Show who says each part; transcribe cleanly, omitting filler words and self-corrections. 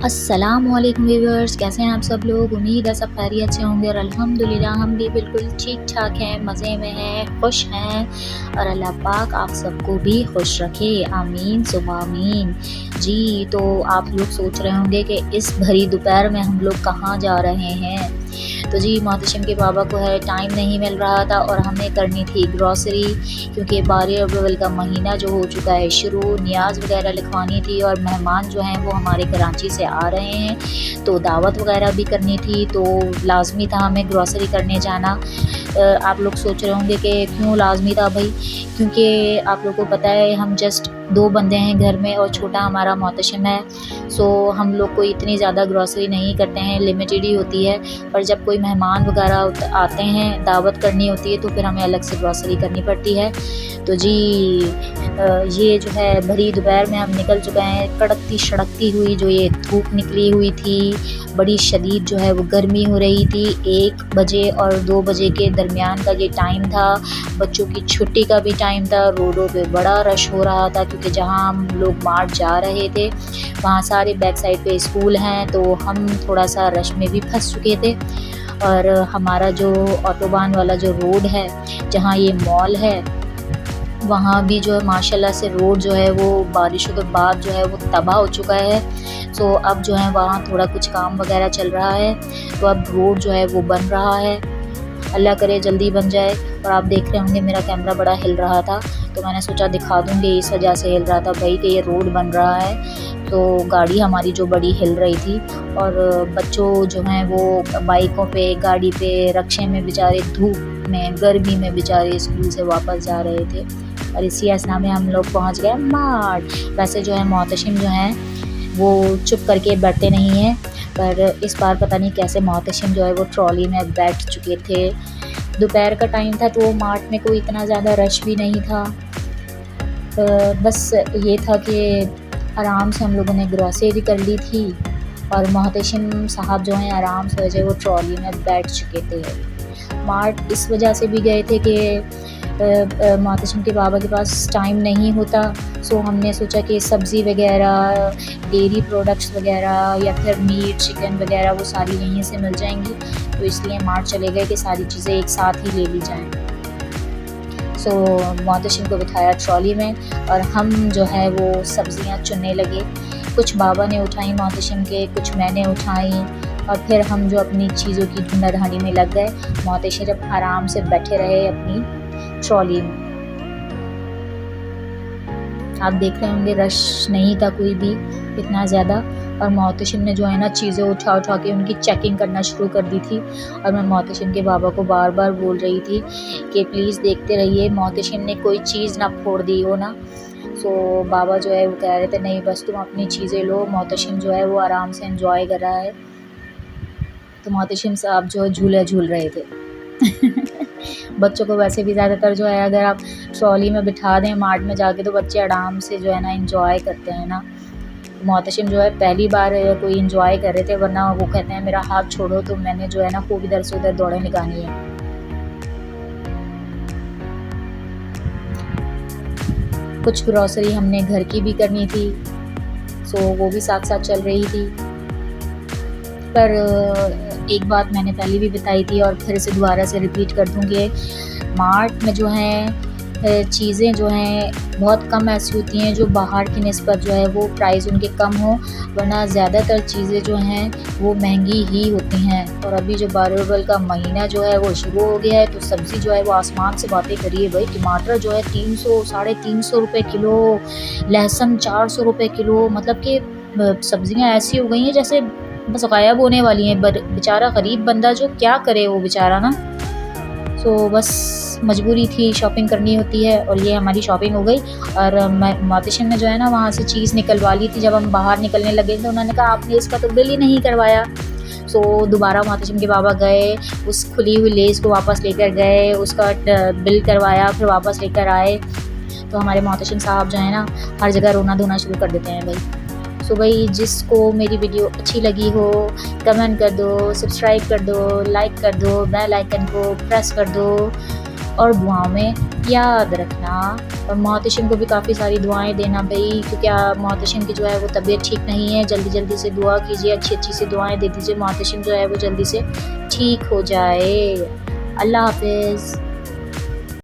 Speaker 1: अस्सलामुअलैकुम व्यूअर्स, कैसे हैं आप सब लोग। उम्मीद है सब खैरियत से होंगे और अल्हम्दुलिल्लाह हम भी बिल्कुल ठीक ठाक हैं, मज़े में हैं, खुश हैं और अल्लाह पाक आप सबको भी खुश रखे, आमीन सुबह आमीन। जी, तो आप लोग सोच रहे होंगे कि इस भरी दोपहर में हम लोग कहाँ जा रहे हैं। तो जी, मोहतशम के बाबा को है टाइम नहीं मिल रहा था और हमें करनी थी ग्रॉसरी, क्योंकि 12 रबीउल का महीना जो हो चुका है शुरू, नियाज़ वगैरह लिखवानी थी और मेहमान जो हैं वो हमारे कराची से आ रहे हैं, तो दावत वगैरह भी करनी थी, तो लाजमी था हमें ग्रॉसरी करने जाना। आप लोग सोच रहे होंगे कि क्यों लाजमी था भाई, क्योंकि आप लोगों को पता है हम जस्ट 2 बंदे हैं घर में और छोटा हमारा मोहतशम है। सो हम लोग कोई इतनी ज़्यादा ग्रॉसरी नहीं करते हैं, लिमिटेड ही होती है। पर जब कोई मेहमान वगैरह आते हैं, दावत करनी होती है, तो फिर हमें अलग से ग्रॉसरी करनी पड़ती है। तो जी, ये जो है भरी दोपहर में हम निकल चुके हैं। कड़कती सड़कती हुई जो ये धूप निकली हुई थी, बड़ी शदीद जो है वो गर्मी हो रही थी। 1 बजे और 2 बजे के दरमियान का ये टाइम था, बच्चों की छुट्टी का भी टाइम था। रोडों पे बड़ा रश हो रहा था, क्योंकि जहाँ हम लोग मार्च जा रहे थे वहाँ सारे बैक साइड पे स्कूल हैं, तो हम थोड़ा सा रश में भी फंस चुके थे। और हमारा जो ऑटोबान वाला जो रोड है जहाँ ये मॉल है, वहाँ भी जो है माशाल्लाह से रोड जो है वो बारिशों के बाद जो है वो तबाह हो चुका है। सो अब जो है वहाँ थोड़ा कुछ काम वगैरह चल रहा है, तो अब रोड जो है वो बन रहा है। अल्लाह करे जल्दी बन जाए। और आप देख रहे होंगे मेरा कैमरा बड़ा हिल रहा था, तो मैंने सोचा दिखा दूँगी, इस वजह से हिल रहा था भाई कि ये रोड बन रहा है। तो गाड़ी हमारी जो बड़ी हिल रही थी और बच्चों जो हैं वो बाइकों पे, गाड़ी पे, रक्शे में बेचारे धूप में, गर्मी में बेचारे स्कूल से वापस जा रहे थे। और इसी असना में हम लोग पहुंच गए मार्ट। वैसे जो है मोहतशिम जो हैं वो चुप करके बैठते नहीं हैं, पर इस बार पता नहीं कैसे मोहतशिम जो है वो ट्रॉली में बैठ चुके थे। दोपहर का टाइम था तो मार्ट में कोई इतना ज़्यादा रश भी नहीं था। बस ये था कि आराम से हम लोगों ने ग्रॉसरी कर ली थी और मोहतशिम साहब जो हैं आराम से जो है वो ट्रॉली में बैठ चुके थे। मार्ट इस वजह से भी गए थे कि मोहतशिम के बाबा के पास टाइम नहीं होता। सो हमने सोचा कि सब्ज़ी वगैरह, डेयरी प्रोडक्ट्स वगैरह या फिर मीट, चिकन वगैरह वो सारी यहीं से मिल जाएंगी, तो इसलिए मार्ट चले गए कि सारी चीज़ें एक साथ ही ले ली जाएं। सो मोहतशिम को बिठाया ट्रॉली में और हम जो है वो सब्ज़ियाँ चुनने लगे। कुछ बाबा ने उठाई मोहतशिम के, कुछ मैंने उठाई और फिर हम जो अपनी चीज़ों की ढूंढा ढांडी में लग गए। मोहतशिम आराम से बैठे रहे अपनी ट्रॉली में। आप देख रहे होंगे रश नहीं था कोई भी इतना ज़्यादा, और मोहतशिम ने जो है ना चीज़ें उठा उठा के उनकी चेकिंग करना शुरू कर दी थी। और मैं मोहतशिम के बाबा को बार बार बोल रही थी कि प्लीज़ देखते रहिए, मोहतशिम ने कोई चीज़ ना फोड़ दी हो ना। सो बाबा जो है वो कह रहे थे नहीं बस तुम अपनी चीज़ें लो। मोहतशिम जो है वो आराम से एंजॉय कर रहा है। तो मोहतशिम साहब जो है झूले झूल रहे थे। बच्चों को वैसे भी ज़्यादातर जो है अगर आप ट्रॉली में बिठा दें मार्ट में जाके, तो बच्चे आराम से जो है ना एंजॉय करते हैं ना। मोहतशिम जो है पहली बार कोई एंजॉय कर रहे थे, वरना वो कहते हैं मेरा हाथ छोड़ो, तो मैंने जो है ना खूब इधर से उधर दौड़े लगानी है। कुछ ग्रॉसरी हमने घर की भी करनी थी, सो वो भी साथ साथ चल रही थी। पर एक बात मैंने पहले भी बताई थी और फिर से दोबारा से रिपीट कर दूँगी, मार्ट में जो है चीज़ें जो हैं बहुत कम ऐसी होती हैं जो बाहर की निस्बत जो है वो प्राइस उनके कम हो, वरना ज़्यादातर चीज़ें जो हैं वो महंगी ही होती हैं। और अभी जो 12 रबीउल का महीना जो है वो शुरू हो गया है, तो सब्ज़ी जो है वो आसमान से बातें करिए भाई। टमाटर जो है 300 साढ़े 300 रुपये किलो, लहसुन 400 रुपये किलो, मतलब कि सब्ज़ियाँ ऐसी हो गई हैं जैसे बस गायब होने वाली हैं। बेचारा गरीब बंदा जो क्या करे वो बेचारा ना। सो बस मजबूरी थी, शॉपिंग करनी होती है, और ये हमारी शॉपिंग हो गई। और मोहतशिम ने जो है ना वहाँ से चीज़ निकलवा ली थी। जब हम बाहर निकलने लगे थे उन्होंने कहा आपने इसका तो बिल ही नहीं करवाया। सो दोबारा मोहतशिम के बाबा गए, उस खुली हुई लेस को वापस लेकर गए, उसका बिल करवाया, फिर वापस लेकर आए। तो हमारे मोहतशिम साहब जो है ना हर जगह रोना धोना शुरू कर देते हैं भाई। सो भाई जिसको मेरी वीडियो अच्छी लगी हो कमेंट कर दो, सब्सक्राइब कर दो, लाइक कर दो, बेल आइकन को प्रेस कर दो। और दुआओं में याद रखना। और मोहतशिम को भी काफ़ी सारी दुआएं देना भाई, क्योंकि मोहतशिम की जो है वो तबीयत ठीक नहीं है। जल्दी जल्दी से दुआ कीजिए, अच्छी अच्छी सी दुआएं दे दीजिए, मोहतशिम जो है वो जल्दी से ठीक हो जाए। अल्लाह हाफिज़।